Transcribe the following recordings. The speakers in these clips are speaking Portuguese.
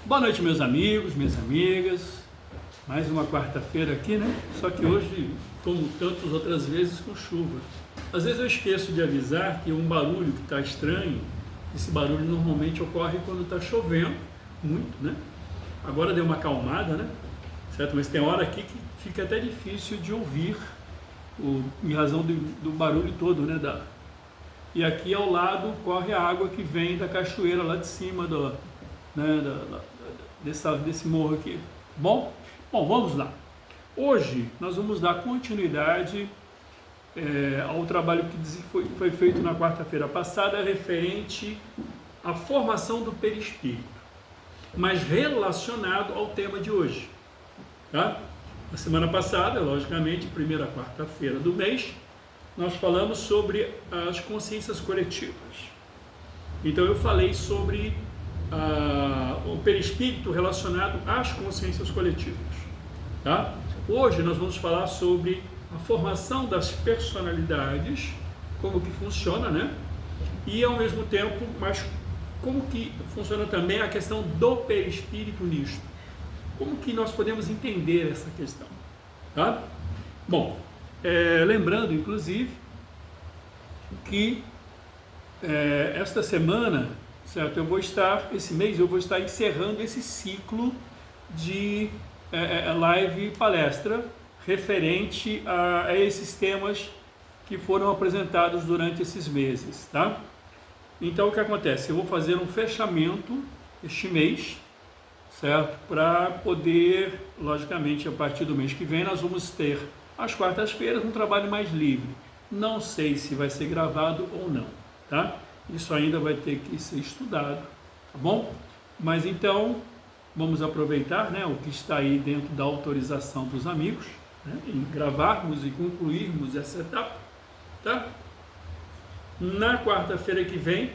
Boa noite, meus amigos, minhas amigas. Mais uma quarta-feira aqui, né? Só que hoje, como tantas outras vezes, com chuva. Às vezes eu esqueço de avisar que um barulho que está estranho, esse barulho normalmente ocorre quando está chovendo muito, né? Agora deu uma acalmada, né? Certo? Mas tem hora aqui que fica até difícil de ouvir em razão do barulho todo, né? E aqui ao lado corre a água que vem da cachoeira lá de cima desse morro aqui. Bom, vamos lá. Hoje nós vamos dar continuidade ao trabalho que foi feito na quarta-feira passada referente à formação do perispírito, mas relacionado ao tema de hoje. Tá? Na semana passada, logicamente, primeira quarta-feira do mês, nós falamos sobre as consciências coletivas. Então eu falei sobre o perispírito relacionado às consciências coletivas. Tá? Hoje nós vamos falar sobre a formação das personalidades, como que funciona, né? E ao mesmo tempo, mas como que funciona também a questão do perispírito nisto. Como que nós podemos entender essa questão? Tá? Bom, lembrando, inclusive, que esta semana, certo, esse mês eu vou estar encerrando esse ciclo de live e palestra referente a esses temas que foram apresentados durante esses meses, tá? Então o que acontece? Eu vou fazer um fechamento este mês, certo? Para poder, logicamente, a partir do mês que vem nós vamos ter às quartas-feiras um trabalho mais livre. Não sei se vai ser gravado ou não, tá? Isso ainda vai ter que ser estudado, tá bom? Mas então, vamos aproveitar, né, o que está aí dentro da autorização dos amigos, né, em gravarmos e concluirmos essa etapa, tá? Na quarta-feira que vem,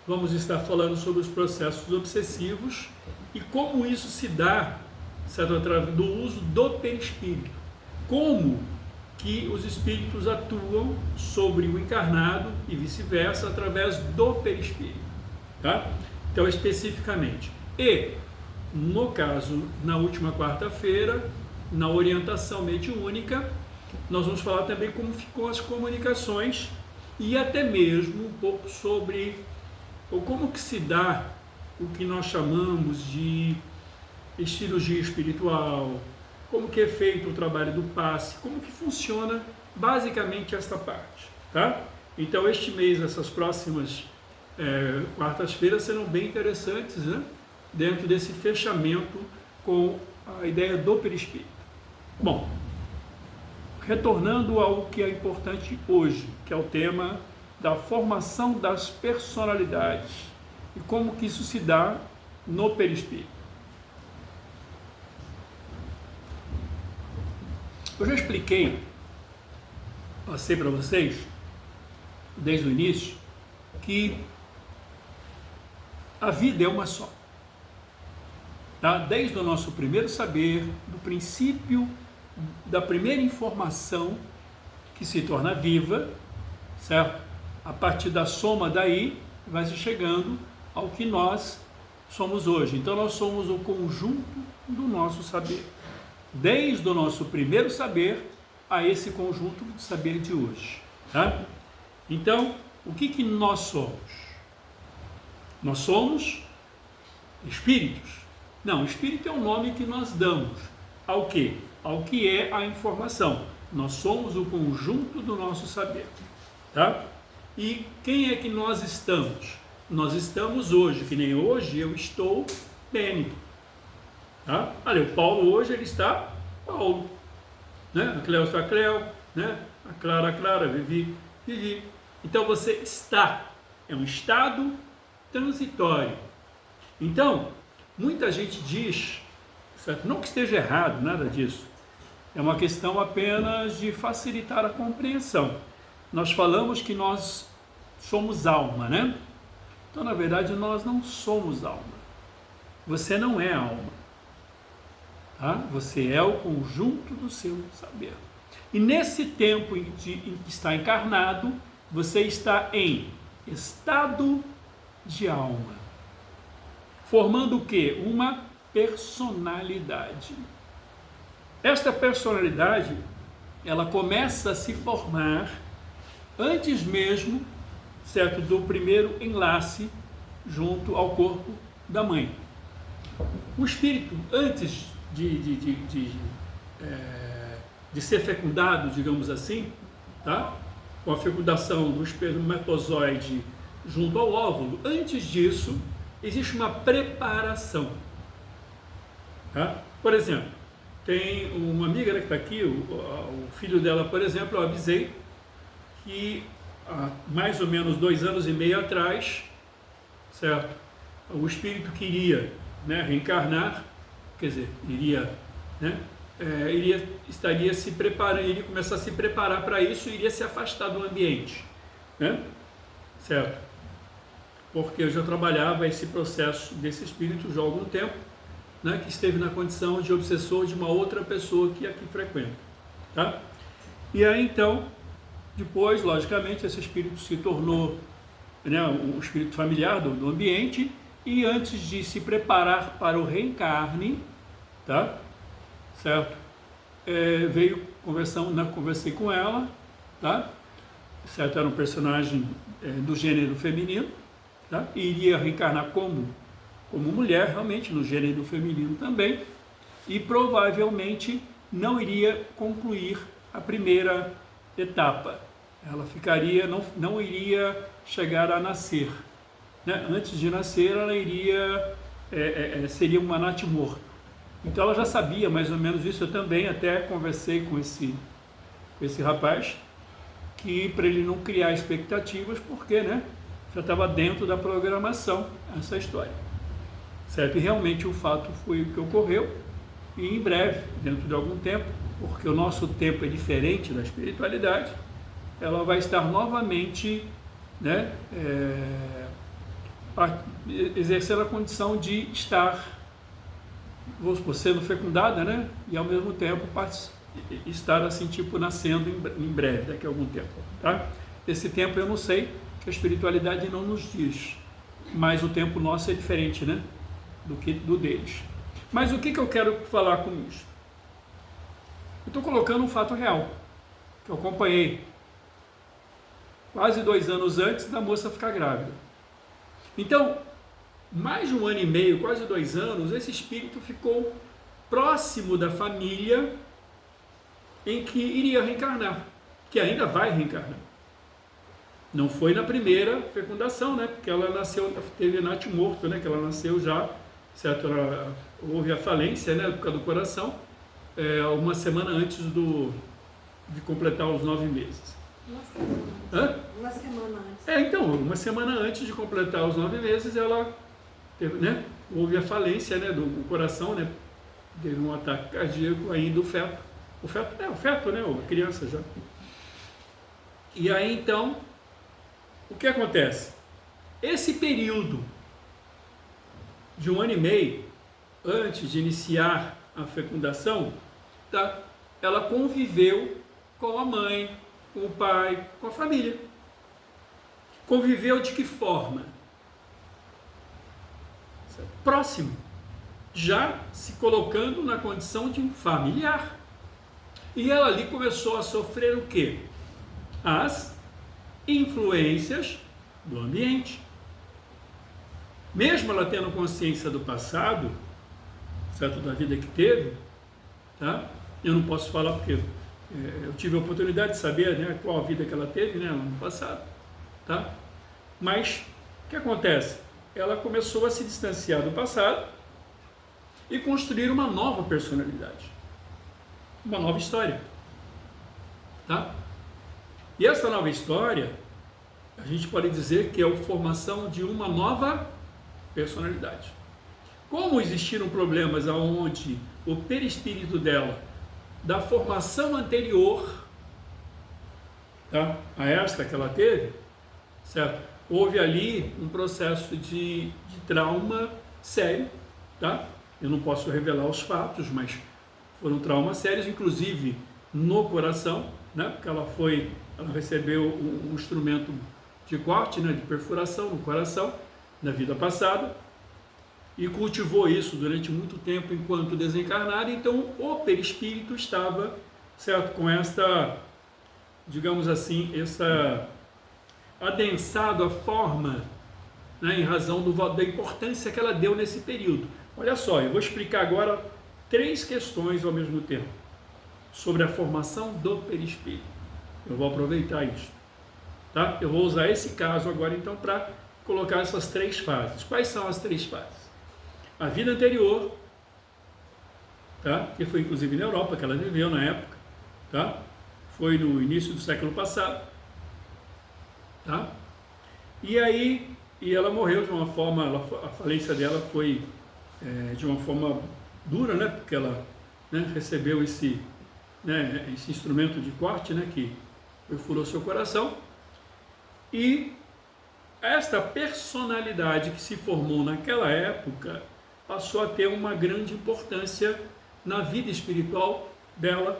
vamos estar falando sobre os processos obsessivos e como isso se dá, certo, através do uso do perispírito. Como que os espíritos atuam sobre o encarnado e vice-versa através do perispírito, tá? Então, especificamente. E, no caso, na última quarta-feira, na orientação mediúnica, nós vamos falar também como ficou as comunicações e até mesmo um pouco sobre como que se dá o que nós chamamos de cirurgia espiritual, como que é feito o trabalho do passe, como que funciona basicamente esta parte, tá? Então este mês, essas próximas quartas-feiras serão bem interessantes, né? Dentro desse fechamento com a ideia do perispírito. Bom, retornando ao que é importante hoje, que é o tema da formação das personalidades e como que isso se dá no perispírito. Eu já expliquei, passei para vocês, desde o início, que a vida é uma só. Tá? Desde o nosso primeiro saber, do princípio, da primeira informação que se torna viva, certo? A partir da soma daí, vai se chegando ao que nós somos hoje. Então nós somos o conjunto do nosso saber. Desde o nosso primeiro saber a esse conjunto de saber de hoje. Tá? Então, o que nós somos? Nós somos espíritos. Não, espírito é o nome que nós damos. Ao quê? Ao que é a informação. Nós somos o conjunto do nosso saber. Tá? E quem é que nós estamos? Nós estamos hoje, que nem hoje eu estou Bênito. Tá? Olha, o Paulo hoje ele está Paulo, né? A Cléo está Cléo, né? A Clara, Vivi. Então você está, é um estado transitório. Então, muita gente diz, certo? Não que esteja errado, nada disso, é uma questão apenas de facilitar a compreensão. Nós falamos que nós somos alma, né? Então, na verdade, nós não somos alma. Você não é alma. Tá? Você é o conjunto do seu saber. E nesse tempo em que está encarnado, você está em estado de alma. formando o quê? Uma personalidade. Esta personalidade, ela começa a se formar antes mesmo, certo, do primeiro enlace junto ao corpo da mãe. O espírito, antes de ser fecundado, digamos assim, tá? Com a fecundação do espermatozoide junto ao óvulo, antes disso, existe uma preparação. Tá? Por exemplo, tem uma amiga, né, que está aqui, o filho dela, por exemplo, eu avisei que há mais ou menos 2 anos e meio atrás, certo? O espírito queria, né, reencarnar, quer dizer, estaria se preparando, iria começar a se preparar para isso e iria se afastar do ambiente, né? Certo? Porque eu já trabalhava esse processo desse espírito já há algum tempo, né, que esteve na condição de obsessor de uma outra pessoa que aqui frequenta, tá? E aí então, depois, logicamente, esse espírito se tornou, né, um espírito familiar do ambiente, e antes de se preparar para o reencarne, tá? Certo? Veio conversei com ela, tá? Certo? Era um personagem do gênero feminino, tá? E iria reencarnar como mulher, realmente, no gênero feminino também, e provavelmente não iria concluir a primeira etapa. Ela ficaria, não iria chegar a nascer, né? Antes de nascer, ela iria, seria uma natimorto. Então ela já sabia mais ou menos isso. Eu também até conversei com esse rapaz, que para ele não criar expectativas, porque, né, já estava dentro da programação essa história, certo? E realmente o fato foi o que ocorreu, e em breve, dentro de algum tempo, porque o nosso tempo é diferente da espiritualidade, ela vai estar novamente, né, exercendo a condição de estar, vamos supor, sendo fecundada, né, e ao mesmo tempo estar assim, tipo, nascendo em breve, daqui a algum tempo, tá? Esse tempo eu não sei, que a espiritualidade não nos diz, mas o tempo nosso é diferente, né, do deles. Mas o que eu quero falar com isso? Eu estou colocando um fato real, que eu acompanhei quase 2 anos antes da moça ficar grávida. Então, mais de 1 ano e meio, quase 2 anos, esse espírito ficou próximo da família em que iria reencarnar, que ainda vai reencarnar. Não foi na primeira fecundação, né? Porque ela nasceu, teve natimorto, né? Que ela nasceu já, certo? Houve a falência, né? Por causa do coração, uma semana antes de completar os 9 meses. Uma semana. Hã? Uma semana antes. Então, uma semana antes de completar os 9 meses, ela teve, né? Houve a falência, né? Do coração, né? Teve um ataque cardíaco aí do feto. O feto, né? A criança já. E aí, então, o que acontece? Esse período de 1 ano e meio, antes de iniciar a fecundação, tá? Ela conviveu com a mãe, com o pai, com a família. Conviveu de que forma? Próximo. Já se colocando na condição de um familiar. E ela ali começou a sofrer o quê? As influências do ambiente. Mesmo ela tendo consciência do passado, certo, da vida que teve, tá? Eu não posso falar porque eu tive a oportunidade de saber, né, qual a vida que ela teve, né, no passado, tá? Mas o que acontece? Ela começou a se distanciar do passado e construir uma nova personalidade, uma nova história, tá? E essa nova história, a gente pode dizer que é a formação de uma nova personalidade. Como existiram problemas aonde o perispírito dela, da formação anterior, tá, a esta que ela teve, certo? Houve ali um processo de trauma sério, tá? Eu não posso revelar os fatos, mas foram traumas sérios, inclusive no coração, né? Porque ela recebeu um instrumento de corte, né? De perfuração no coração, na vida passada. e cultivou isso durante muito tempo enquanto desencarnado, então o perispírito estava, certo, com esta, digamos assim, essa adensado a forma, né, em razão da importância que ela deu nesse período. Olha só, eu vou explicar agora 3 questões ao mesmo tempo sobre a formação do perispírito. Eu vou aproveitar isso, tá? Eu vou usar esse caso agora então para colocar essas 3 fases. Quais são as 3 fases? A vida anterior, tá? Que foi inclusive na Europa que ela viveu na época, tá? Foi no início do século passado, tá? E aí, ela morreu de uma forma, a falência dela foi de uma forma dura, né? Porque ela, né, recebeu esse instrumento de corte, né? Que perfurou seu coração. E esta personalidade que se formou naquela época passou a ter uma grande importância na vida espiritual dela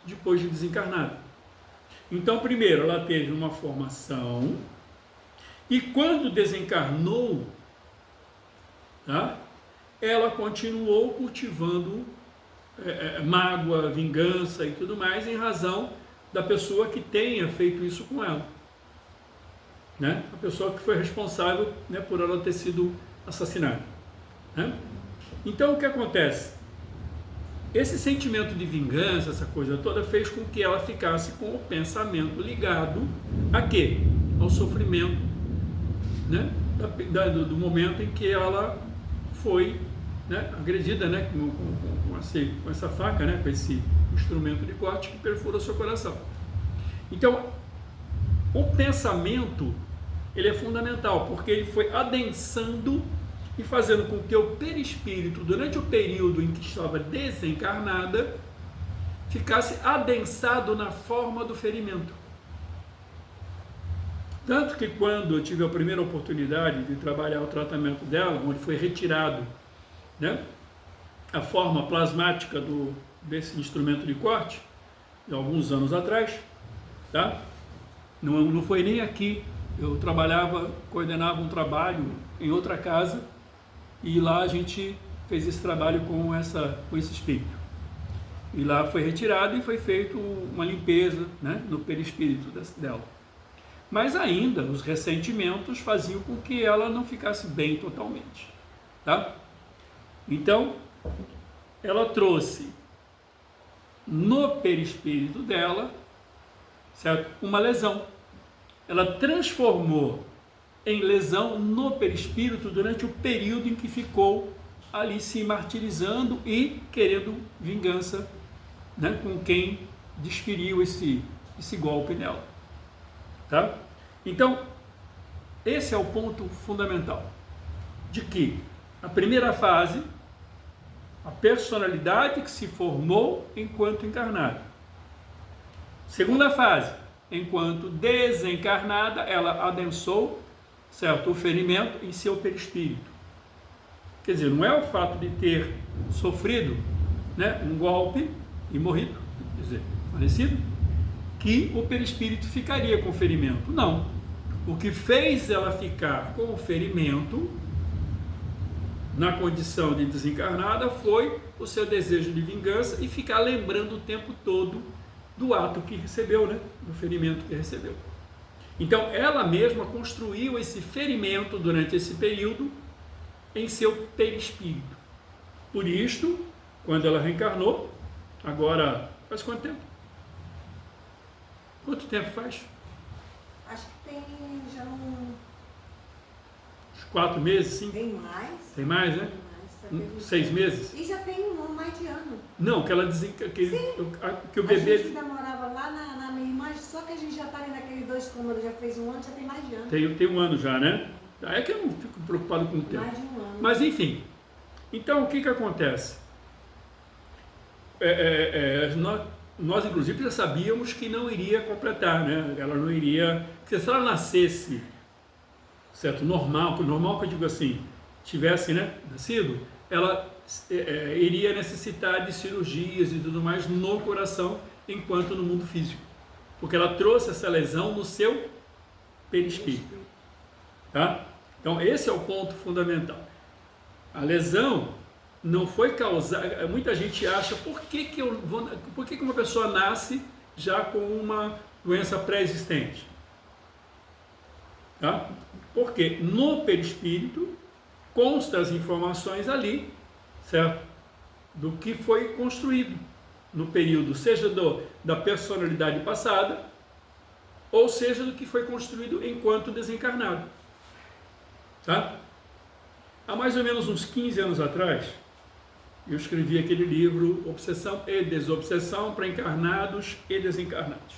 depois de desencarnada. Então, primeiro, ela teve uma formação e quando desencarnou, tá, ela continuou cultivando mágoa, vingança e tudo mais em razão da pessoa que tenha feito isso com ela, né? A pessoa que foi responsável, né, por ela ter sido assassinada, né? Então o que acontece? Esse sentimento de vingança, essa coisa toda, fez com que ela ficasse com o pensamento ligado a quê? Ao sofrimento, né, do momento em que ela foi, né, agredida, né, com essa faca, né, com esse instrumento de corte que perfura o seu coração. Então, o pensamento, ele é fundamental, porque ele foi adensando e fazendo com que o perispírito, durante o período em que estava desencarnada, ficasse adensado na forma do ferimento. Tanto que quando eu tive a primeira oportunidade de trabalhar o tratamento dela, onde foi retirado, né, a forma plasmática desse instrumento de corte, de alguns anos atrás, tá? Não foi nem aqui, eu coordenava um trabalho em outra casa, e lá a gente fez esse trabalho com esse espírito. E lá foi retirado e foi feito uma limpeza, né, no perispírito dela. Mas ainda os ressentimentos faziam com que ela não ficasse bem totalmente, tá? Então, ela trouxe no perispírito dela, certo, uma lesão. Ela transformou em lesão no perispírito durante o período em que ficou ali se martirizando e querendo vingança, né, com quem desferiu esse golpe nela, tá? Então, esse é o ponto fundamental, de que a primeira fase, a personalidade que se formou enquanto encarnada. Segunda fase, enquanto desencarnada, ela adensou, certo, o ferimento em seu perispírito. Quer dizer, não é o fato de ter sofrido, né, um golpe e morrido, quer dizer, falecido, que o perispírito ficaria com o ferimento. Não. O que fez ela ficar com o ferimento na condição de desencarnada foi o seu desejo de vingança e ficar lembrando o tempo todo do ato que recebeu, né, do ferimento que recebeu. Então, ela mesma construiu esse ferimento durante esse período em seu perispírito. Por isto, quando ela reencarnou, agora, faz quanto tempo? Quanto tempo faz? Acho que tem já Uns 4 meses, sim? Tem mais. Tem mais, né? Tem mais. 6 meses? E já tem mais de ano. Não, que ela dizia que o A bebê... gente ainda morava lá na minha irmã, só que a gente já está ali naqueles 2 cômodos, já fez 1 ano, já tem mais de ano. Tem 1 ano já, né? É que eu não fico preocupado com o tempo. Mais de 1 ano. Mas enfim, então o que acontece? Nós inclusive já sabíamos que não iria completar, né? Ela não iria... Porque se ela nascesse, certo, normal que eu digo assim, tivesse, né, nascido, ela iria necessitar de cirurgias e tudo mais no coração, enquanto no mundo físico. Porque ela trouxe essa lesão no seu perispírito. Tá? Então esse é o ponto fundamental. A lesão não foi causada. Muita gente acha por que uma pessoa nasce já com uma doença pré-existente? Tá? Porque no perispírito constam as informações ali, certo? Do que foi construído no período, seja da personalidade passada, ou seja do que foi construído enquanto desencarnado. Tá? Há mais ou menos uns 15 anos atrás, eu escrevi aquele livro Obsessão e Desobsessão para Encarnados e Desencarnados.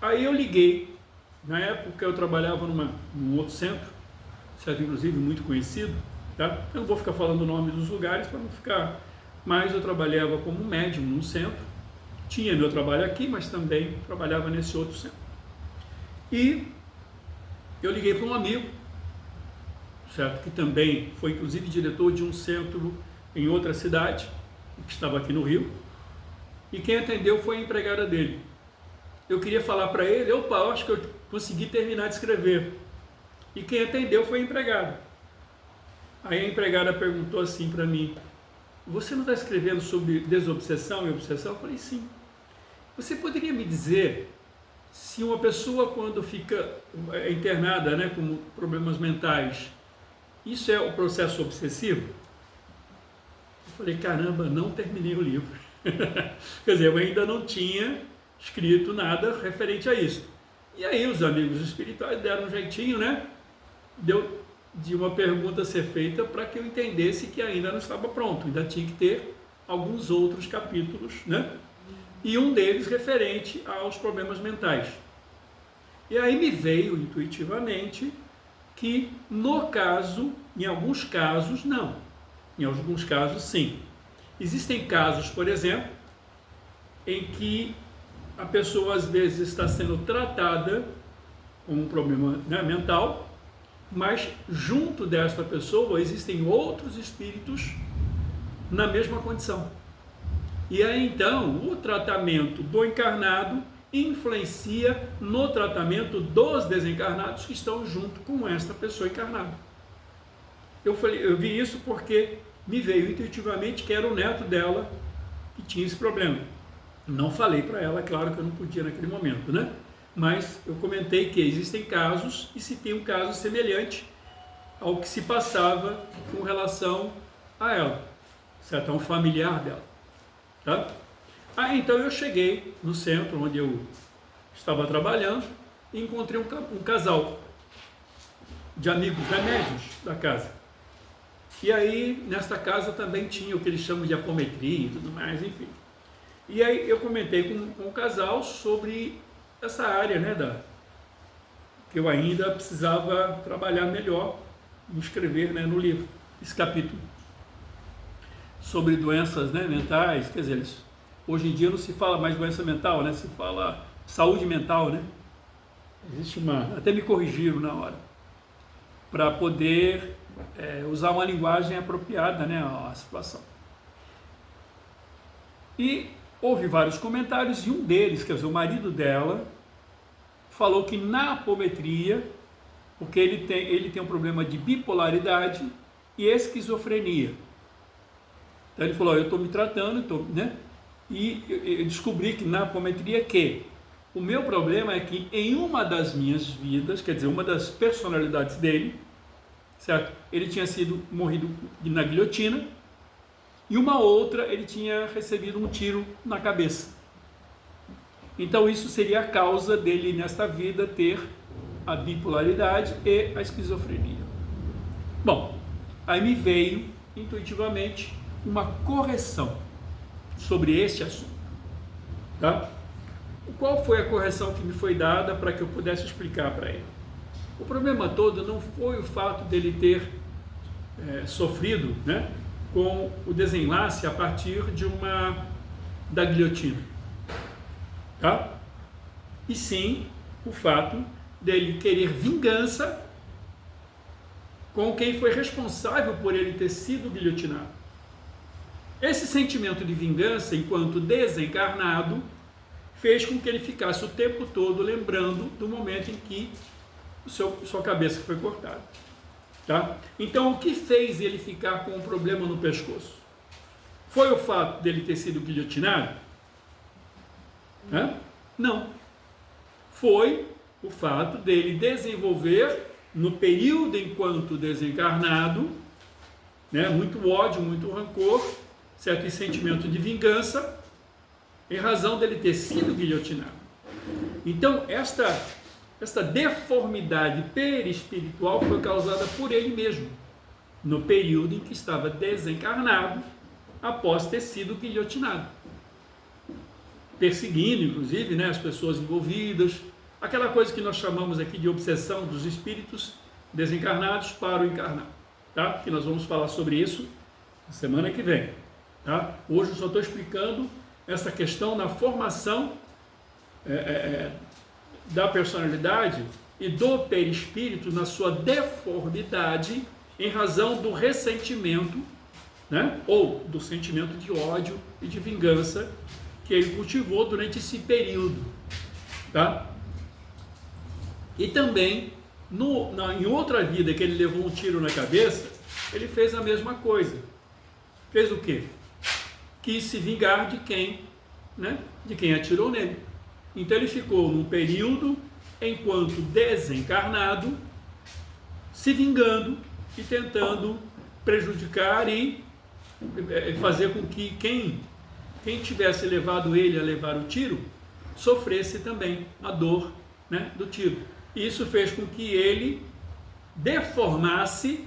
Aí eu liguei, na época eu trabalhava num outro centro, certo? Inclusive muito conhecido, tá? Eu não vou ficar falando o nome dos lugares para não ficar, mas eu trabalhava como médium num centro, tinha meu trabalho aqui, mas também trabalhava nesse outro centro. E eu liguei para um amigo, certo? Que também foi inclusive diretor de um centro em outra cidade, que estava aqui no Rio, e quem atendeu foi a empregada dele. Eu queria falar para ele, opa, eu acho que eu consegui terminar de escrever. E quem atendeu foi a empregada. Aí a empregada perguntou assim para mim, você não está escrevendo sobre desobsessão e obsessão? Eu falei, sim. Você poderia me dizer se uma pessoa quando fica internada, né, com problemas mentais, isso é o processo obsessivo? Eu falei, caramba, não terminei o livro. Quer dizer, eu ainda não tinha escrito nada referente a isso. E aí os amigos espirituais deram um jeitinho, né? Deu de uma pergunta ser feita para que eu entendesse que ainda não estava pronto, ainda tinha que ter alguns outros capítulos, né? E um deles referente aos problemas mentais. E aí me veio intuitivamente que no caso, em alguns casos não, em alguns casos sim. Existem casos, por exemplo, em que a pessoa às vezes está sendo tratada com um problema, né, mental, mas junto desta pessoa existem outros espíritos na mesma condição. E aí então o tratamento do encarnado influencia no tratamento dos desencarnados que estão junto com esta pessoa encarnada. Eu vi isso porque me veio intuitivamente que era o neto dela que tinha esse problema. Não falei para ela, claro que eu não podia naquele momento, né? Mas eu comentei que existem casos e citei um caso semelhante ao que se passava com relação a ela, certo? A um familiar dela, tá? Então eu cheguei no centro onde eu estava trabalhando e encontrei um casal de amigos, né, médios da casa. E aí nesta casa também tinha o que eles chamam de apometria e tudo mais, enfim. E aí eu comentei com o casal sobre essa área, né, que eu ainda precisava trabalhar melhor e escrever, né, no livro, esse capítulo sobre doenças, né, mentais. Quer dizer, hoje em dia não se fala mais doença mental, né, se fala saúde mental, né. Existe até me corrigiram na hora, para poder usar uma linguagem apropriada, né, à situação. E houve vários comentários e um deles, quer dizer, o marido dela, falou que na apometria, porque ele tem um problema de bipolaridade e esquizofrenia. Então ele falou, eu estou me tratando, né? E eu descobri que na apometria que o meu problema é que em uma das minhas vidas, quer dizer, uma das personalidades dele, certo? Ele tinha morrido na guilhotina, e uma outra ele tinha recebido um tiro na cabeça. Então isso seria a causa dele nesta vida ter a bipolaridade e a esquizofrenia. Bom, aí me veio intuitivamente uma correção sobre este assunto, tá? Qual foi a correção que me foi dada para que eu pudesse explicar para ele? O problema todo não foi o fato dele ter sofrido, né, com o desenlace a partir da guilhotina, tá? E sim o fato dele querer vingança com quem foi responsável por ele ter sido guilhotinado. Esse sentimento de vingança, enquanto desencarnado, fez com que ele ficasse o tempo todo lembrando do momento em que sua cabeça foi cortada. Tá? Então, o que fez ele ficar com um problema no pescoço? Foi o fato dele ter sido guilhotinado? Não. Foi o fato dele desenvolver, no período enquanto desencarnado, né, muito ódio, muito rancor, certo? E sentimento de vingança, em razão dele ter sido guilhotinado. Então, esta deformidade perispiritual foi causada por ele mesmo, no período em que estava desencarnado, após ter sido guilhotinado, perseguindo, inclusive, né, as pessoas envolvidas, aquela coisa que nós chamamos aqui de obsessão dos espíritos desencarnados para o encarnado, tá? Que nós vamos falar sobre isso na semana que vem, tá? Hoje eu só estou explicando essa questão na formação da personalidade e do perispírito na sua deformidade em razão do ressentimento, né? Ou do sentimento de ódio e de vingança que ele cultivou durante esse período, tá? E também em outra vida que ele levou um tiro na cabeça, ele fez a mesma coisa. Fez o quê? Quis se vingar de quem, né? De quem atirou nele. Então ele ficou num período, enquanto desencarnado, se vingando e tentando prejudicar e fazer com que quem tivesse levado ele a levar o tiro, sofresse também a dor, né, do tiro. E isso fez com que ele deformasse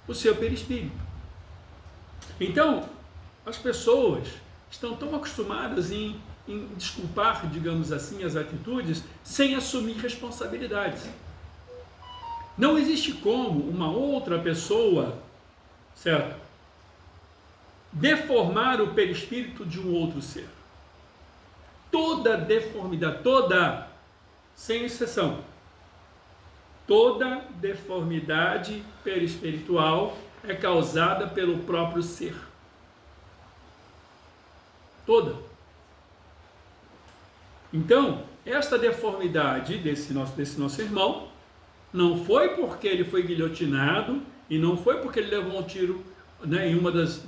o seu perispírito. Então, as pessoas estão tão acostumadas em desculpar, digamos assim, as atitudes sem assumir responsabilidades. Não existe como uma outra pessoa, certo, deformar o perispírito de um outro ser. Toda deformidade, sem exceção, toda deformidade perispiritual é causada pelo próprio ser. Toda. Então, esta deformidade desse nosso irmão não foi porque ele foi guilhotinado e não foi porque ele levou um tiro, né, em uma das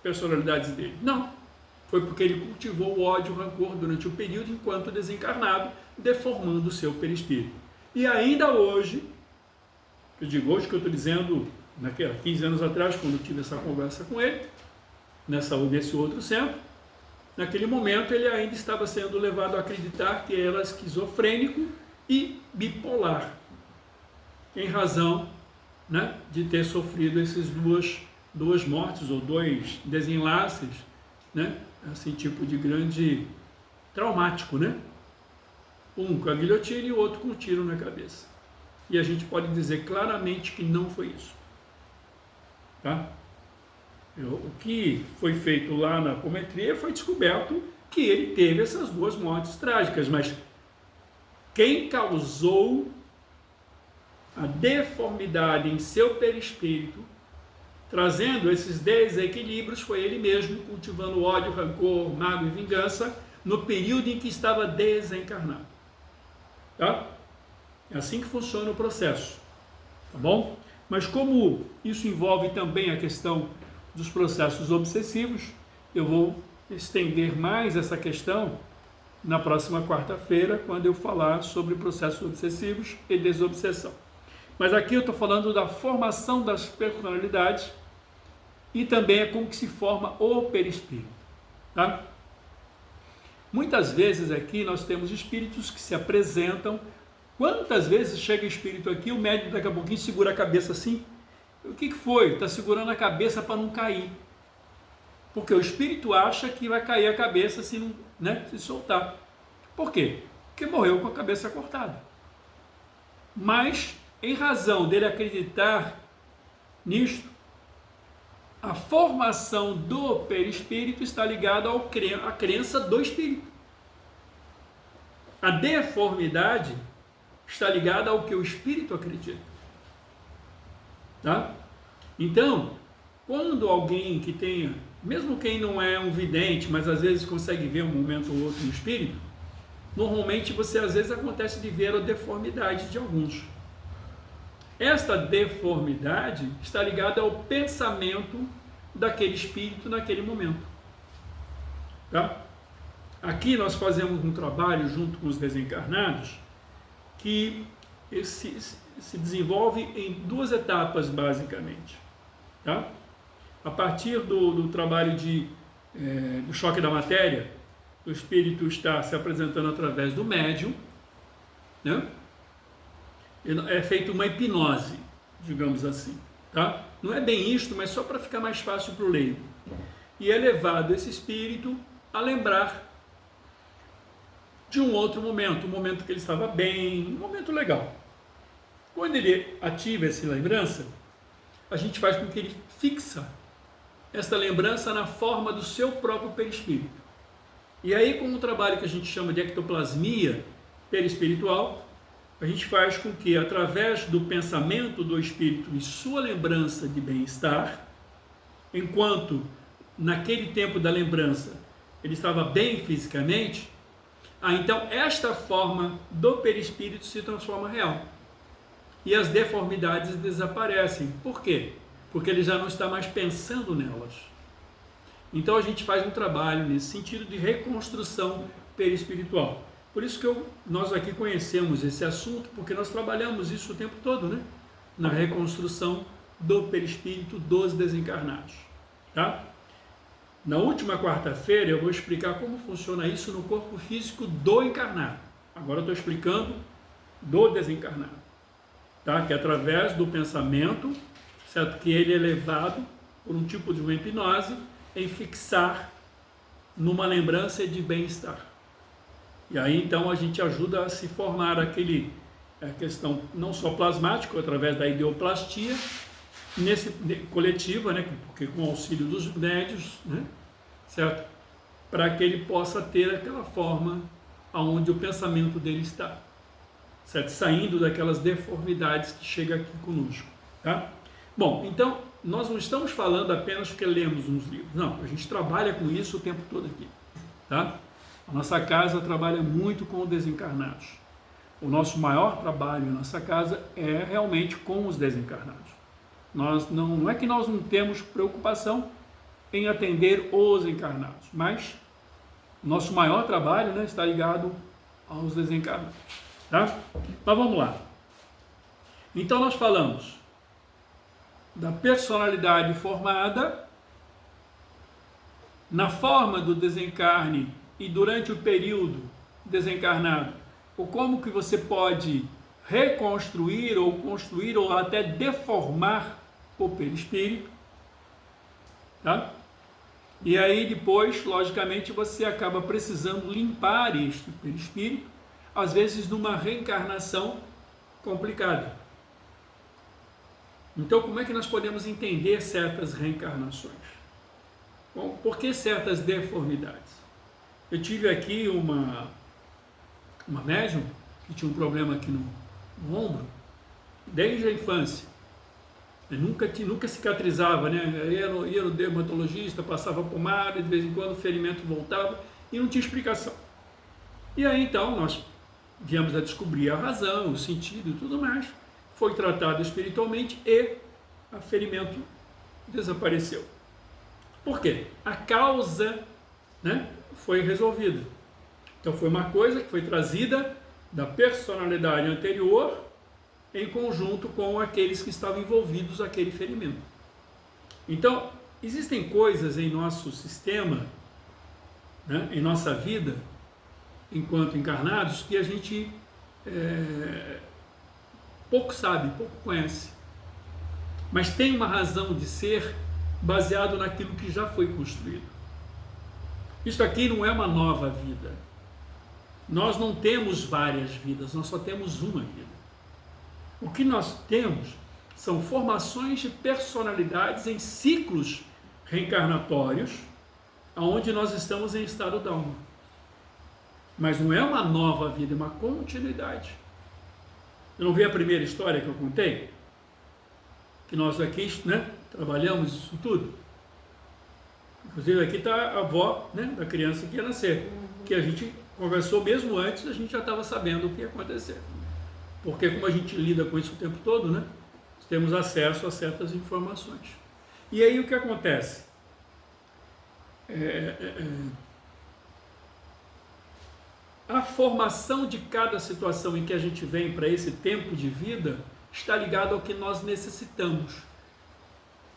personalidades dele. Não. Foi porque ele cultivou o ódio, o rancor durante o período enquanto desencarnado, deformando o seu perispírito. E ainda hoje, eu digo hoje que eu estou dizendo, 15 anos atrás, quando eu tive essa conversa com ele, nesse outro centro, naquele momento ele ainda estava sendo levado a acreditar que era esquizofrênico e bipolar, em razão, né, de ter sofrido essas duas mortes ou dois desenlaces, né, assim, tipo de grande traumático, né? Um com a guilhotina e o outro com um tiro na cabeça. E a gente pode dizer claramente que não foi isso, tá? O que foi feito lá na apometria foi descoberto que ele teve essas duas mortes trágicas, mas quem causou a deformidade em seu perispírito, trazendo esses desequilíbrios, foi ele mesmo, cultivando ódio, rancor, mágoa e vingança no período em que estava desencarnado. Tá? É assim que funciona o processo, tá bom? Mas como isso envolve também a questão dos processos obsessivos, eu vou estender mais essa questão na próxima quarta-feira, quando eu falar sobre processos obsessivos e desobsessão. Mas aqui eu estou falando da formação das personalidades e também é como que se forma o perispírito, tá? Muitas vezes aqui nós temos espíritos que se apresentam. Quantas vezes chega espírito aqui, o médium daqui a pouquinho segura a cabeça assim? O que foi? Está segurando a cabeça para não cair. Porque o espírito acha que vai cair a cabeça se não, né, se soltar. Por quê? Porque morreu com a cabeça cortada. Mas, em razão dele acreditar nisto, a formação do perispírito está ligada à crença do espírito. A deformidade está ligada ao que o espírito acredita. Tá? Então, quando alguém que tenha, mesmo quem não é um vidente, mas às vezes consegue ver um momento ou outro no espírito, normalmente você às vezes acontece de ver a deformidade de alguns. Esta deformidade está ligada ao pensamento daquele espírito naquele momento. Tá? Aqui nós fazemos um trabalho junto com os desencarnados que se desenvolve em duas etapas basicamente. Tá? A partir do trabalho do choque da matéria, o espírito está se apresentando através do médium, né? É feita uma hipnose, digamos assim. Tá? Não é bem isto, mas só para ficar mais fácil para o leigo. E é levado esse espírito a lembrar de um outro momento, um momento que ele estava bem, um momento legal. Quando ele ativa essa lembrança, a gente faz com que ele fixa essa lembrança na forma do seu próprio perispírito. E aí, com um trabalho que a gente chama de ectoplasmia perispiritual, a gente faz com que, através do pensamento do espírito e sua lembrança de bem-estar, enquanto naquele tempo da lembrança ele estava bem fisicamente, então esta forma do perispírito se transforma real. E as deformidades desaparecem. Por quê? Porque ele já não está mais pensando nelas. Então a gente faz um trabalho nesse sentido de reconstrução perispiritual. Por isso que nós aqui conhecemos esse assunto, porque nós trabalhamos isso o tempo todo, né? Na reconstrução do perispírito dos desencarnados. Tá? Na última quarta-feira eu vou explicar como funciona isso no corpo físico do encarnado. Agora eu estou explicando do desencarnado. Tá? Que é através do pensamento, certo? Que ele é levado por um tipo de uma hipnose em fixar numa lembrança de bem-estar. E aí então a gente ajuda a se formar a questão não só plasmática, através da ideoplastia, coletiva, né? Porque com o auxílio dos médios, né? Certo? Para que ele possa ter aquela forma aonde o pensamento dele está, certo? Saindo daquelas deformidades que chega aqui conosco, tá? Bom, então nós não estamos falando apenas porque lemos uns livros, não, a gente trabalha com isso o tempo todo aqui, tá? A nossa casa trabalha muito com desencarnados. O nosso maior trabalho em nossa casa é realmente com os desencarnados. Não é que nós não temos preocupação em atender os encarnados, mas nosso maior trabalho, né, está ligado aos desencarnados. Tá? Mas vamos lá. Então nós falamos da personalidade formada na forma do desencarne e durante o período desencarnado, ou como que você pode reconstruir ou construir ou até deformar o perispírito, tá? E aí depois, logicamente, você acaba precisando limpar este perispírito, às vezes numa reencarnação complicada. Então, como é que nós podemos entender certas reencarnações? Bom, por que certas deformidades? Eu tive aqui uma médium que tinha um problema aqui no ombro, desde a infância. Nunca cicatrizava, né? Ia no dermatologista, passava pomada, de vez em quando o ferimento voltava e não tinha explicação. E aí então nós viemos a descobrir a razão, o sentido e tudo mais. Foi tratado espiritualmente e o ferimento desapareceu. Por quê? A causa, né, foi resolvida. Então foi uma coisa que foi trazida da personalidade anterior em conjunto com aqueles que estavam envolvidos naquele ferimento. Então, existem coisas em nosso sistema, né, em nossa vida, enquanto encarnados, que a gente pouco sabe, pouco conhece. Mas tem uma razão de ser baseado naquilo que já foi construído. Isso aqui não é uma nova vida. Nós não temos várias vidas, nós só temos uma vida. O que nós temos são formações de personalidades em ciclos reencarnatórios, onde nós estamos em estado d'alma. Mas não é uma nova vida, é uma continuidade. Eu não vi a primeira história que eu contei? Que nós aqui, né, trabalhamos isso tudo. Inclusive aqui está a avó, né, da criança que ia nascer, que a gente conversou mesmo antes, a gente já estava sabendo o que ia acontecer. Porque como a gente lida com isso o tempo todo, né? temos acesso a certas informações. E aí o que acontece? A formação de cada situação em que a gente vem para esse tempo de vida está ligado ao que nós necessitamos.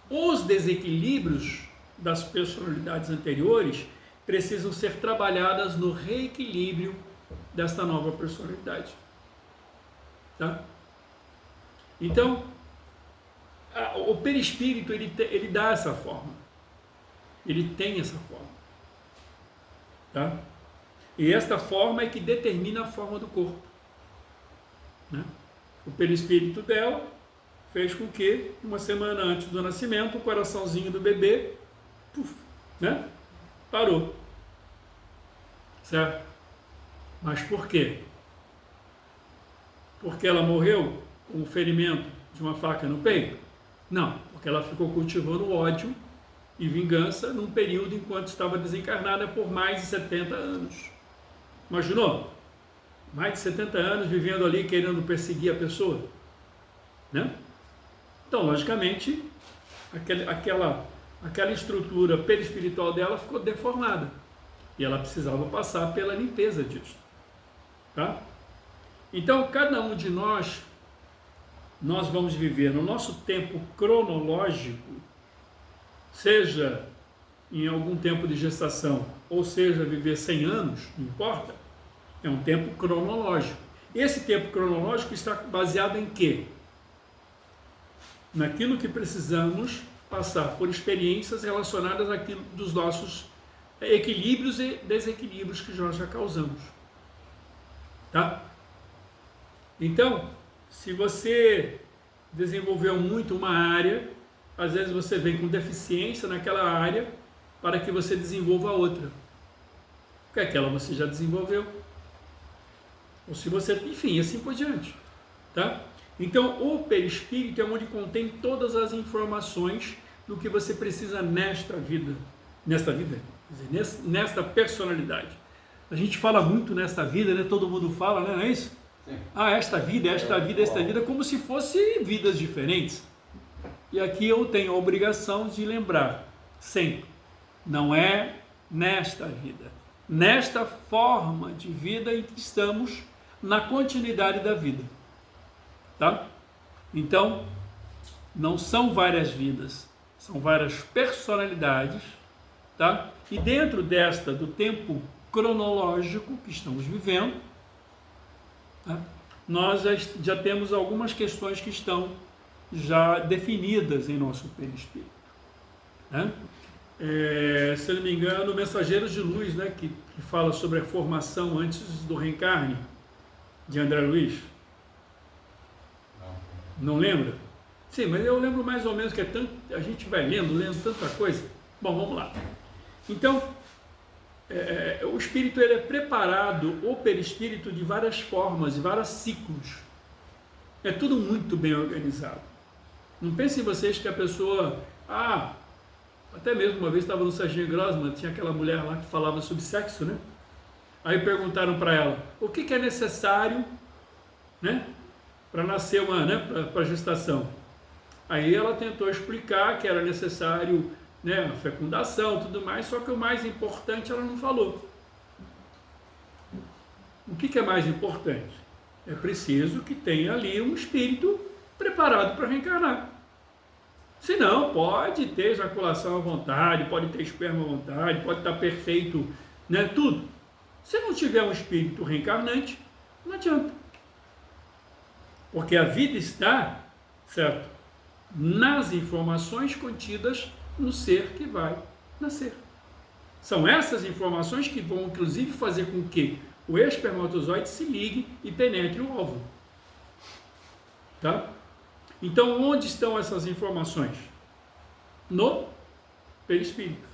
Os desequilíbrios das personalidades anteriores precisam ser trabalhadas no reequilíbrio desta nova personalidade. Tá? Então, o perispírito ele dá essa forma. Ele tem essa forma. Tá? E esta forma é que determina a forma do corpo. Né? O perispírito dela fez com que, uma semana antes do nascimento, o coraçãozinho do bebê né? Parou. Certo? Mas por quê? Porque ela morreu com um ferimento de uma faca no peito? Não, porque ela ficou cultivando ódio e vingança num período enquanto estava desencarnada por mais de 70 anos. Imaginou? Mais de 70 anos vivendo ali querendo perseguir a pessoa? Né? Então, logicamente, aquela estrutura perispiritual dela ficou deformada. E ela precisava passar pela limpeza disso. Tá? Então, cada um de nós vamos viver no nosso tempo cronológico, seja em algum tempo de gestação, ou seja, viver 100 anos, não importa, é um tempo cronológico. Esse tempo cronológico está baseado em quê? Naquilo que precisamos passar por experiências relacionadas àquilo dos nossos equilíbrios e desequilíbrios que nós já causamos. Tá? Então, se você desenvolveu muito uma área, às vezes você vem com deficiência naquela área para que você desenvolva a outra. Porque aquela você já desenvolveu. Ou se você, enfim, assim por diante. Tá? Então, o perispírito é onde contém todas as informações do que você precisa nesta vida, quer dizer, nesta personalidade. A gente fala muito nesta vida, né? Todo mundo fala, né? Não é isso? Sim. Esta vida, como se fossem vidas diferentes. E aqui eu tenho a obrigação de lembrar, sempre, não é nesta vida, nesta forma de vida em que estamos na continuidade da vida. Tá? Então, não são várias vidas, são várias personalidades, tá? E dentro do tempo cronológico que estamos vivendo, tá? Nós já temos algumas questões que estão já definidas em nosso perispírito. Né? Se eu não me engano, Mensageiros de Luz, né, que fala sobre a formação antes do reencarne, de André Luiz. Não lembra? Sim, mas eu lembro mais ou menos que a gente vai lendo tanta coisa. Bom, vamos lá. Então, o espírito ele é preparado, o perispírito, de várias formas, de vários ciclos. É tudo muito bem organizado. Não pensem vocês que a pessoa... até mesmo uma vez estava no Serginho Grossman, tinha aquela mulher lá que falava sobre sexo, né? Aí perguntaram para ela, o que é necessário, né, para nascer para gestação? Aí ela tentou explicar que era necessário, né, a fecundação, tudo mais, só que o mais importante ela não falou. O que é mais importante? É preciso que tenha ali um espírito preparado para reencarnar. Senão, pode ter ejaculação à vontade, pode ter esperma à vontade, pode estar perfeito, né, tudo. Se não tiver um espírito reencarnante, não adianta. Porque a vida está, certo, nas informações contidas no ser que vai nascer. São essas informações que vão, inclusive, fazer com que o espermatozoide se ligue e penetre o óvulo. Tá? Então, onde estão essas informações? No perispírito.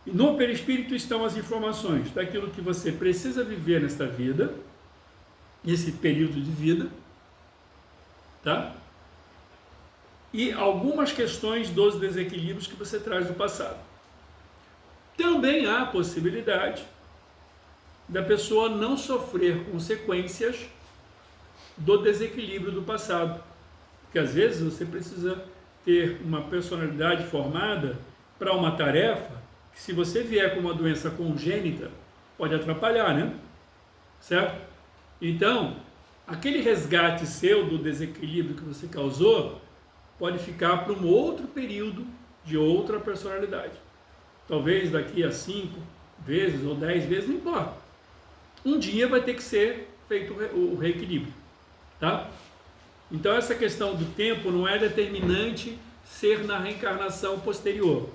E no perispírito estão as informações daquilo que você precisa viver nesta vida, nesse período de vida, tá? E algumas questões dos desequilíbrios que você traz do passado. Também há a possibilidade da pessoa não sofrer consequências do desequilíbrio do passado. Porque às vezes você precisa ter uma personalidade formada para uma tarefa que, se você vier com uma doença congênita, pode atrapalhar, né? Certo? Então, aquele resgate seu do desequilíbrio que você causou pode ficar para um outro período de outra personalidade. Talvez daqui a 5 vezes ou 10 vezes, não importa. Um dia vai ter que ser feito o reequilíbrio, tá? Então essa questão do tempo não é determinante ser na reencarnação posterior.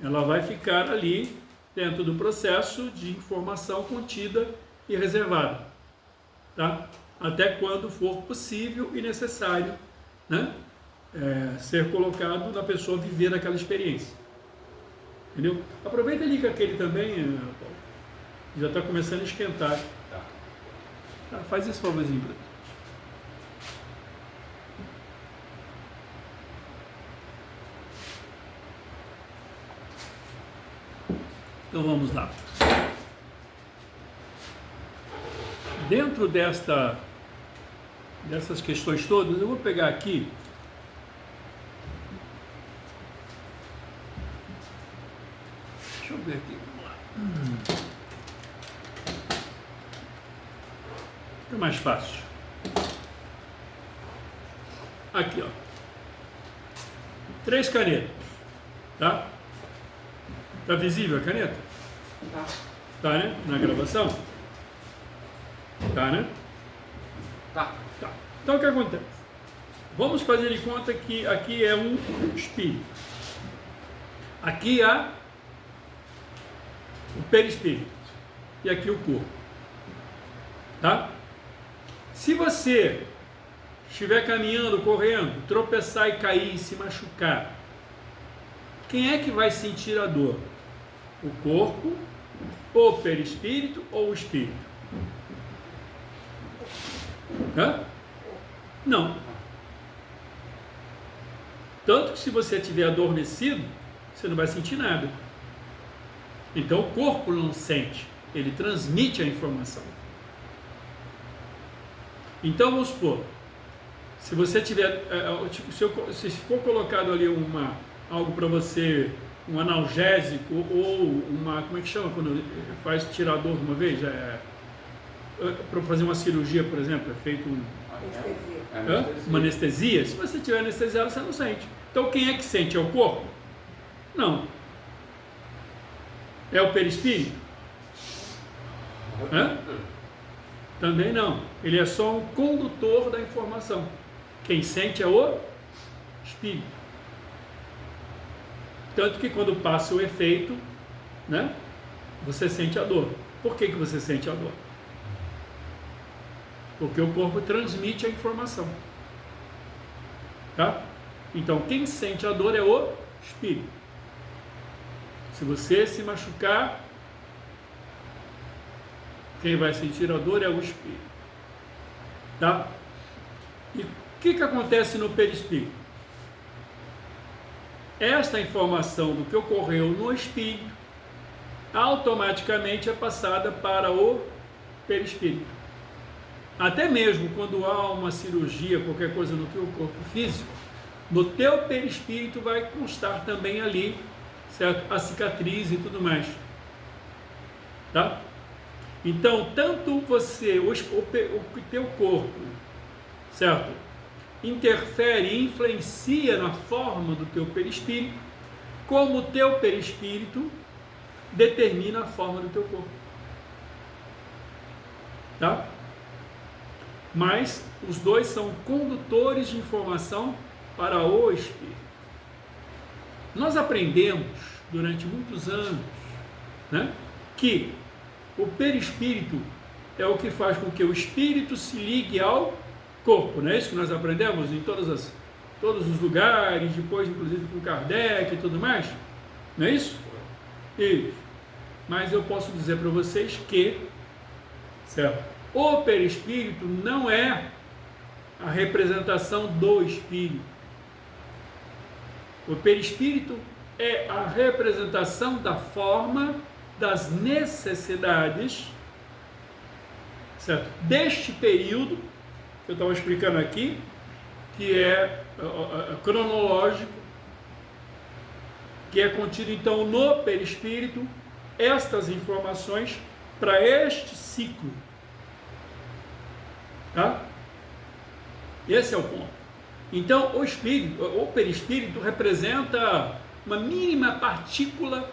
Ela vai ficar ali dentro do processo de informação contida e reservada, tá? Até quando for possível e necessário, né? Ser colocado na pessoa viver aquela experiência. Entendeu? Aproveita ali que aquele também, Paulo, já está começando a esquentar. Tá, faz esse favorzinho para mim. Então vamos lá. Dentro dessas questões todas, eu vou pegar aqui deixa eu ver aqui, vamos lá. É mais fácil. Aqui, ó. 3 canetas, tá? Tá visível a caneta? Tá. Tá, né? Na gravação? Tá, né? Tá. Tá. Então o que acontece? Vamos fazer de conta que aqui é um espírito. Aqui há o perispírito. E aqui o corpo. Tá? Se você estiver caminhando, correndo, tropeçar e cair, se machucar, quem é que vai sentir a dor? O corpo, o perispírito ou o espírito? Hã? Não. Tanto que se você estiver adormecido, você não vai sentir nada. Então o corpo não sente, ele transmite a informação. Então vamos supor, se você tiver, se for colocado ali algo para você, um analgésico ou uma, como é que chama quando faz tirar dor de uma vez? Para fazer uma cirurgia, por exemplo, é feito uma anestesia. Se você tiver anestesiado, você não sente. Então quem é que sente? É o corpo? Não. É o perispírito? Hã? Também não. Ele é só um condutor da informação. Quem sente é o espírito. Tanto que quando passa o efeito, né, você sente a dor. Por que você sente a dor? Porque o corpo transmite a informação. Tá? Então quem sente a dor é o espírito. Se você se machucar, quem vai sentir a dor é o espírito. Tá? E o que acontece no perispírito? Esta informação do que ocorreu no espírito automaticamente é passada para o perispírito. Até mesmo quando há uma cirurgia, qualquer coisa no teu corpo físico, no teu perispírito vai constar também ali, certo? A cicatriz e tudo mais. Tá? Então, tanto você, o teu corpo, certo? Interfere e influencia na forma do teu perispírito, como o teu perispírito determina a forma do teu corpo. Tá? Mas os dois são condutores de informação para o espírito. Nós aprendemos durante muitos anos, né, que o perispírito é o que faz com que o espírito se ligue ao corpo, não é isso que nós aprendemos em todos os lugares, depois inclusive com Kardec e tudo mais? Não é isso? Isso. Mas eu posso dizer para vocês que, certo, o perispírito não é a representação do espírito. O perispírito é a representação da forma, das necessidades, certo, deste período eu estava explicando aqui, que é cronológico, que é contido então no perispírito, estas informações para este ciclo. Tá? Esse é o ponto. Então, o perispírito representa uma mínima partícula.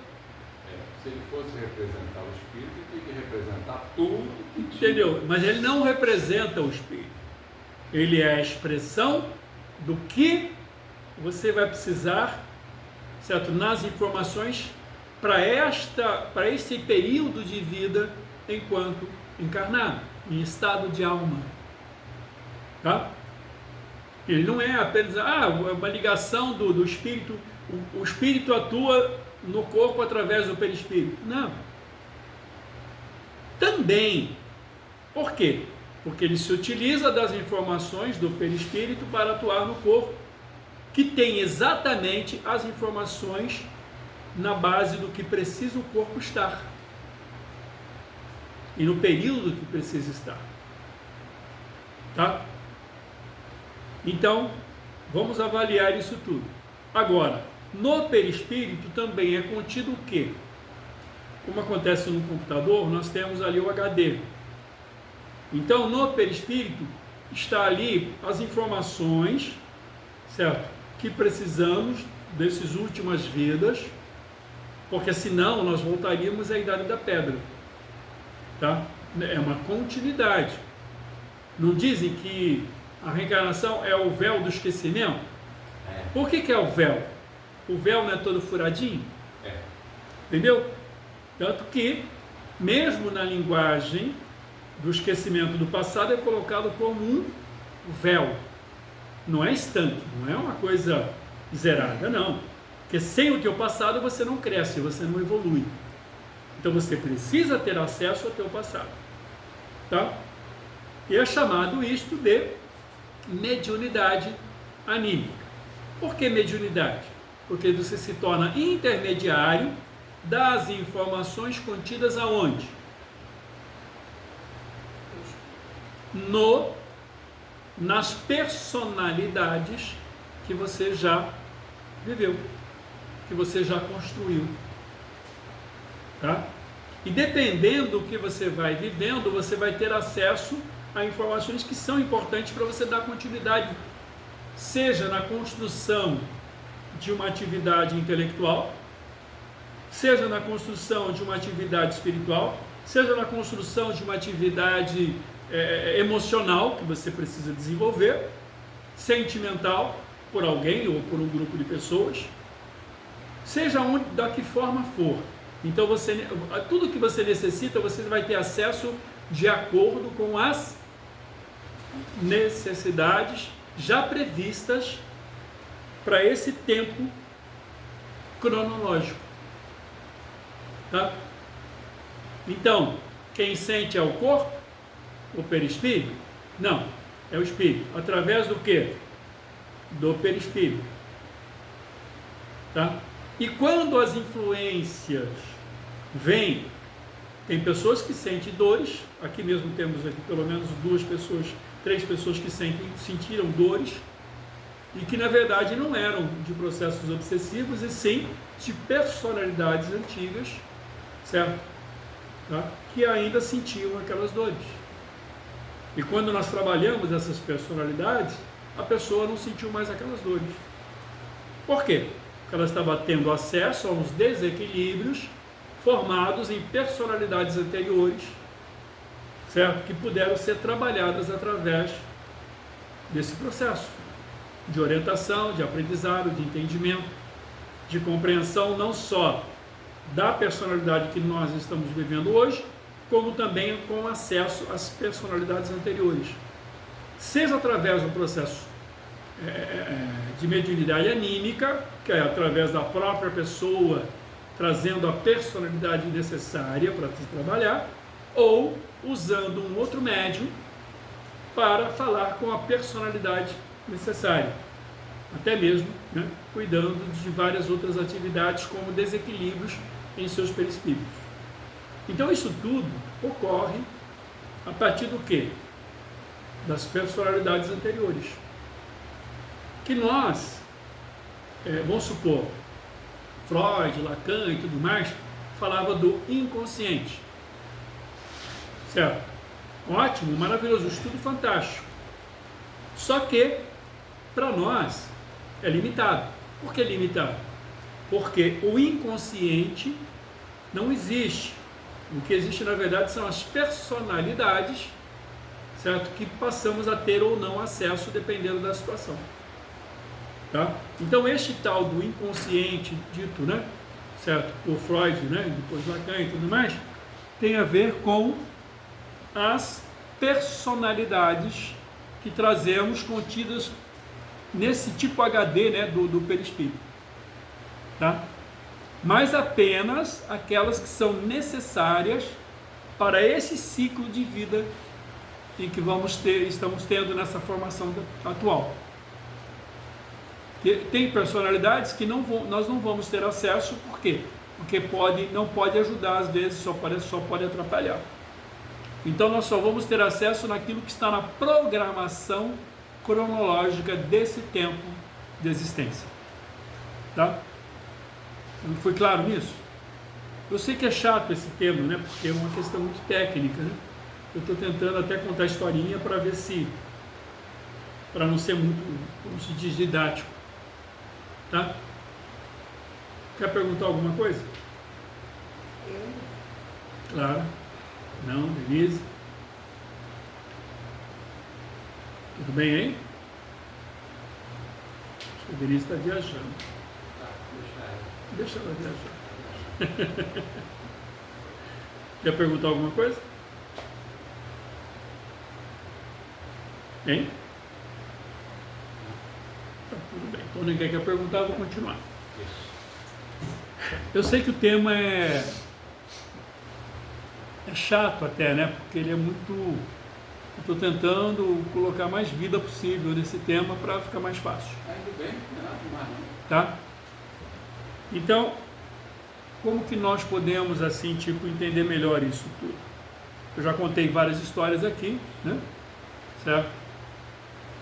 Se ele fosse representar o espírito, ele tem que representar tudo. Entendeu? Mas ele não representa o espírito. Ele é a expressão do que você vai precisar, certo? Nas informações para esse período de vida enquanto encarnado, em estado de alma. Tá? Ele não é apenas uma ligação do espírito, o espírito atua no corpo através do perispírito. Não. Também. Por quê? Porque ele se utiliza das informações do perispírito para atuar no corpo, que tem exatamente as informações na base do que precisa o corpo estar. E no período que precisa estar. Tá? Então, vamos avaliar isso tudo. Agora, no perispírito também é contido o quê? Como acontece no computador, nós temos ali o HD. Então, no perispírito está ali as informações, certo? Que precisamos dessas últimas vidas, porque senão nós voltaríamos à Idade da Pedra. Tá? É uma continuidade. Não dizem que a reencarnação é o véu do esquecimento? Por que é o véu? O véu não é todo furadinho? Entendeu? Tanto que, mesmo na linguagem do esquecimento do passado, é colocado como um véu. Não é estanque, não é uma coisa zerada, não. Porque sem o teu passado você não cresce, você não evolui. Então você precisa ter acesso ao teu passado. Tá? E é chamado isto de mediunidade anímica. Por que mediunidade? Porque você se torna intermediário das informações contidas aonde? Nas personalidades que você já viveu, que você já construiu. Tá? E dependendo do que você vai vivendo, você vai ter acesso a informações que são importantes para você dar continuidade, seja na construção de uma atividade intelectual, seja na construção de uma atividade espiritual, seja na construção de uma atividade emocional que você precisa desenvolver, sentimental, por alguém ou por um grupo de pessoas, seja da que forma for. Então tudo que você necessita, você vai ter acesso de acordo com as necessidades já previstas para esse tempo cronológico. Tá? Então, quem sente é o corpo? O perispírito? Não, é o espírito. Através do quê? Do perispírito. Tá? E quando as influências vêm, tem pessoas que sentem dores, aqui mesmo temos aqui pelo menos 3 pessoas que sentiram dores, e que na verdade não eram de processos obsessivos, e sim de personalidades antigas, certo? Tá? Que ainda sentiam aquelas dores. E quando nós trabalhamos essas personalidades, a pessoa não sentiu mais aquelas dores. Por quê? Porque ela estava tendo acesso a uns desequilíbrios formados em personalidades anteriores, certo? Que puderam ser trabalhadas através desse processo de orientação, de aprendizado, de entendimento, de compreensão não só da personalidade que nós estamos vivendo hoje, como também com acesso às personalidades anteriores. Seja através do processo de mediunidade anímica, que é através da própria pessoa trazendo a personalidade necessária para se trabalhar, ou usando um outro médium para falar com a personalidade necessária, até mesmo cuidando de várias outras atividades como desequilíbrios em seus perispíritos. Então isso tudo ocorre a partir do quê? das personalidades anteriores. Que nós, vamos supor, Freud, Lacan e tudo mais, falava do inconsciente. Certo? Ótimo, maravilhoso, estudo fantástico. Só que, para nós, é limitado. Por que limitado? Porque o inconsciente não existe. O que existe, na verdade, são as personalidades, certo? Que passamos a ter ou não acesso, dependendo da situação. Tá? Então, este tal do inconsciente, dito, né? Certo? Por Freud, né? Depois Lacan e tudo mais, tem a ver com as personalidades que trazemos contidas nesse tipo HD, né? do perispírito. Tá? Mas apenas aquelas que são necessárias para esse ciclo de vida em que estamos tendo nessa formação atual. Tem personalidades que nós não vamos ter acesso, por quê? Porque não pode ajudar, às vezes só pode atrapalhar. Então nós só vamos ter acesso naquilo que está na programação cronológica desse tempo de existência. Tá? Não foi claro nisso? Eu sei que é chato esse tema, né? Porque é uma questão muito técnica, né? Eu estou tentando até contar a historinha para ver se, para não ser muito, como se diz, didático. Tá? Quer perguntar alguma coisa? Eu? Claro. Não, Denise? Tudo bem aí? Acho que a Denise está viajando. Deixa ela viajar. Quer perguntar alguma coisa? Hein? Tá, tudo bem. Então ninguém quer perguntar, eu vou continuar. Eu sei que o tema é chato até, né? Porque ele é muito... Eu estou tentando colocar mais vida possível nesse tema para ficar mais fácil. Tudo bem, não. Tá? Então, como que nós podemos, assim, tipo, entender melhor isso tudo? Eu já contei várias histórias aqui, né? Certo?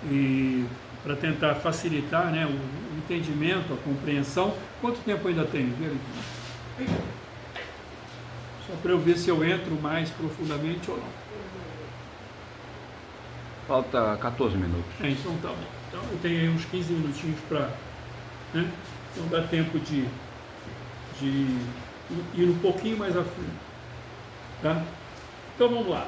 E para tentar facilitar, né, o entendimento, a compreensão. Quanto tempo ainda tem? Só para eu ver se eu entro mais profundamente ou não. Falta 14 minutos. Então tá bom. Então eu tenho aí uns 15 minutinhos para... Né? Então dá tempo de ir um pouquinho mais a fundo. Tá? Então vamos lá.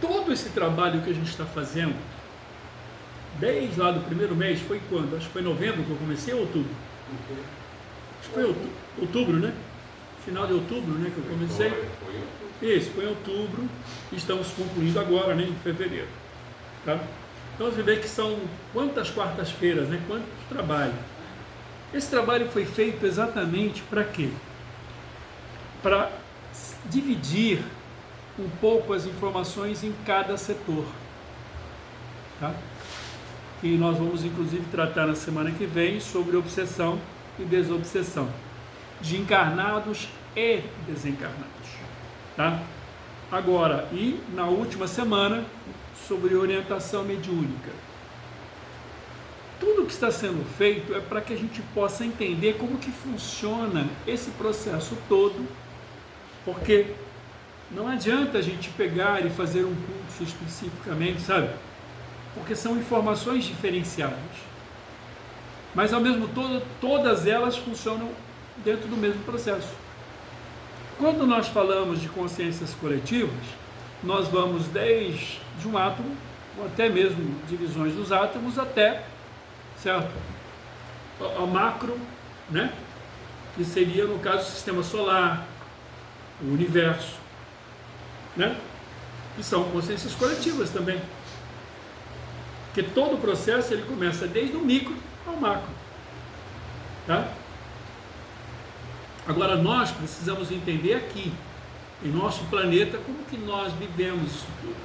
Todo esse trabalho que a gente está fazendo, desde lá do primeiro mês, foi quando? Acho que foi novembro que eu comecei ou outubro? Acho que foi outubro, né? Final de outubro, né, que eu comecei. Isso, foi em outubro e estamos concluindo agora, né, em fevereiro. Tá? Então você vê que são quantas quartas-feiras, né, quanto trabalho. Esse trabalho foi feito exatamente para quê? Para dividir um pouco as informações em cada setor. Tá? E nós vamos inclusive tratar na semana que vem sobre obsessão e desobsessão, de encarnados e desencarnados. Tá? Agora, e na última semana, sobre orientação mediúnica. Tudo que está sendo feito é para que a gente possa entender como que funciona esse processo todo, porque não adianta a gente pegar e fazer um curso especificamente, sabe? Porque são informações diferenciadas. Mas, ao mesmo todo, todas elas funcionam dentro do mesmo processo. Quando nós falamos de consciências coletivas, nós vamos desde um átomo, ou até mesmo divisões dos átomos, até, certo? A macro, né? Que seria, no caso, o sistema solar, o universo, né? Que são consciências coletivas também. Porque todo o processo ele começa desde o micro ao macro. Tá? Agora nós precisamos entender aqui, em nosso planeta, como que nós vivemos isso tudo.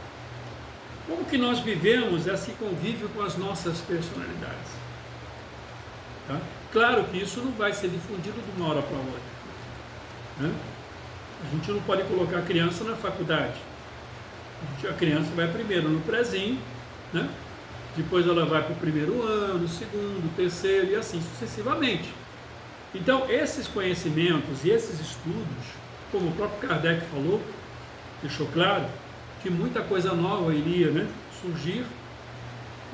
Como que nós vivemos esse convívio com as nossas personalidades. Tá? Claro que isso não vai ser difundido de uma hora para outra. Né? A gente não pode colocar a criança na faculdade. A criança vai primeiro no prézinho, né? Depois ela vai para o primeiro ano, segundo, terceiro e assim sucessivamente. Então, esses conhecimentos e esses estudos, como o próprio Kardec falou, deixou claro que muita coisa nova iria, né, surgir,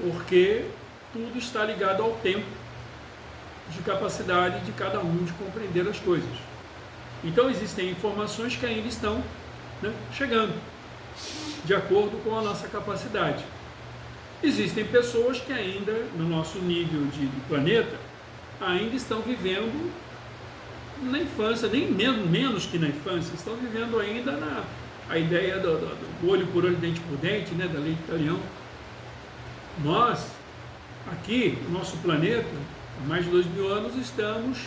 porque tudo está ligado ao tempo de capacidade de cada um de compreender as coisas. Então, existem informações que ainda estão, né, chegando, de acordo com a nossa capacidade. Existem pessoas que ainda, no nosso nível de planeta, ainda estão vivendo na infância, nem menos que na infância, estão vivendo ainda a ideia do olho por olho, dente por dente, né, da lei de Talião. Nós, aqui, no nosso planeta, há mais de 2.000 anos, estamos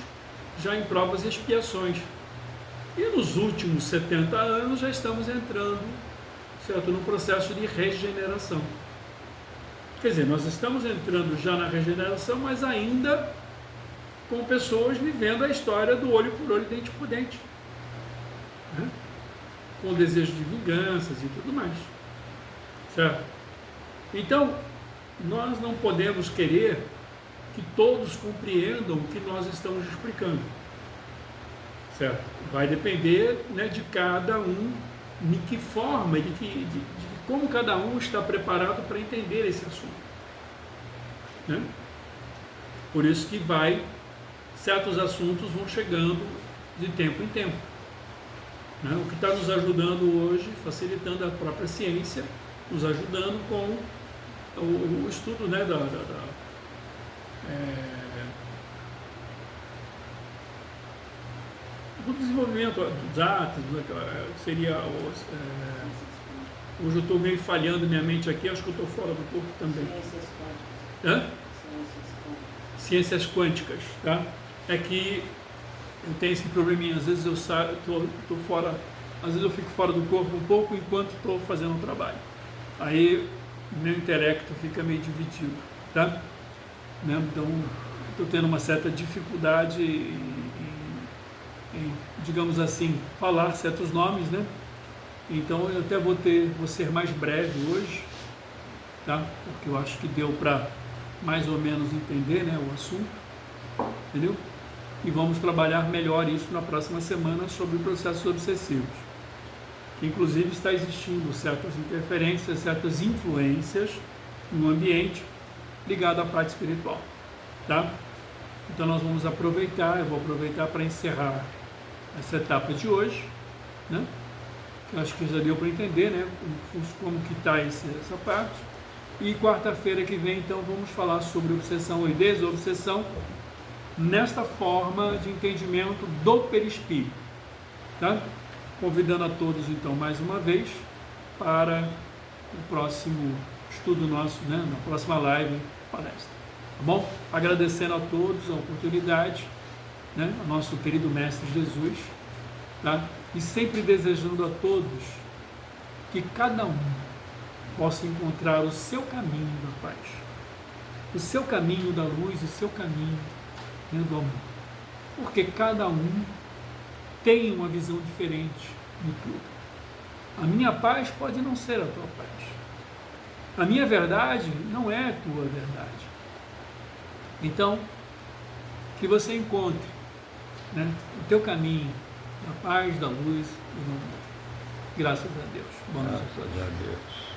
já em provas e expiações. E nos últimos 70 anos já estamos entrando, certo, no processo de regeneração. Quer dizer, nós estamos entrando já na regeneração, mas ainda com pessoas vivendo a história do olho por olho, dente por dente, né? Com desejo de vinganças e tudo mais, certo? Então, nós não podemos querer que todos compreendam o que nós estamos explicando, certo? Vai depender, né, de cada um, de que forma, de como cada um está preparado para entender esse assunto, né? Por isso que certos assuntos vão chegando de tempo em tempo, né? O que está nos ajudando hoje, facilitando a própria ciência, nos ajudando com o estudo, né, do desenvolvimento dos átomos, né, seria hoje eu estou meio falhando minha mente aqui, acho que eu estou fora do corpo também. Ciências quânticas, tá? É que eu tenho esse probleminha, às vezes eu saio, estou fora, às vezes eu fico fora do corpo um pouco enquanto estou fazendo um trabalho. Aí meu intelecto fica meio dividido, tá? Né? Então estou tendo uma certa dificuldade em, digamos assim, falar certos nomes, né? Então eu até vou ser mais breve hoje, tá? Porque eu acho que deu para mais ou menos entender, né, o assunto, entendeu? E vamos trabalhar melhor isso na próxima semana sobre processos obsessivos, que inclusive está existindo certas interferências, certas influências no ambiente ligado à parte espiritual, tá? Então nós vamos aproveitar, eu vou aproveitar para encerrar essa etapa de hoje, né? Que eu acho que já deu para entender, né, como que está essa parte. E quarta-feira que vem, então, vamos falar sobre obsessão e desobsessão nesta forma de entendimento do perispírito, tá? Convidando a todos, então, mais uma vez, para o próximo estudo nosso, né, na próxima live, palestra, tá bom? Agradecendo a todos a oportunidade, né, ao nosso querido Mestre Jesus, tá? E sempre desejando a todos que cada um possa encontrar o seu caminho da paz, o seu caminho da luz, o seu caminho, né, do amor. Porque cada um tem uma visão diferente de tudo. A minha paz pode não ser a tua paz. A minha verdade não é a tua verdade. Então, que você encontre, né, o teu caminho da paz, da luz e do amor. Graças a Deus. Graças a Deus.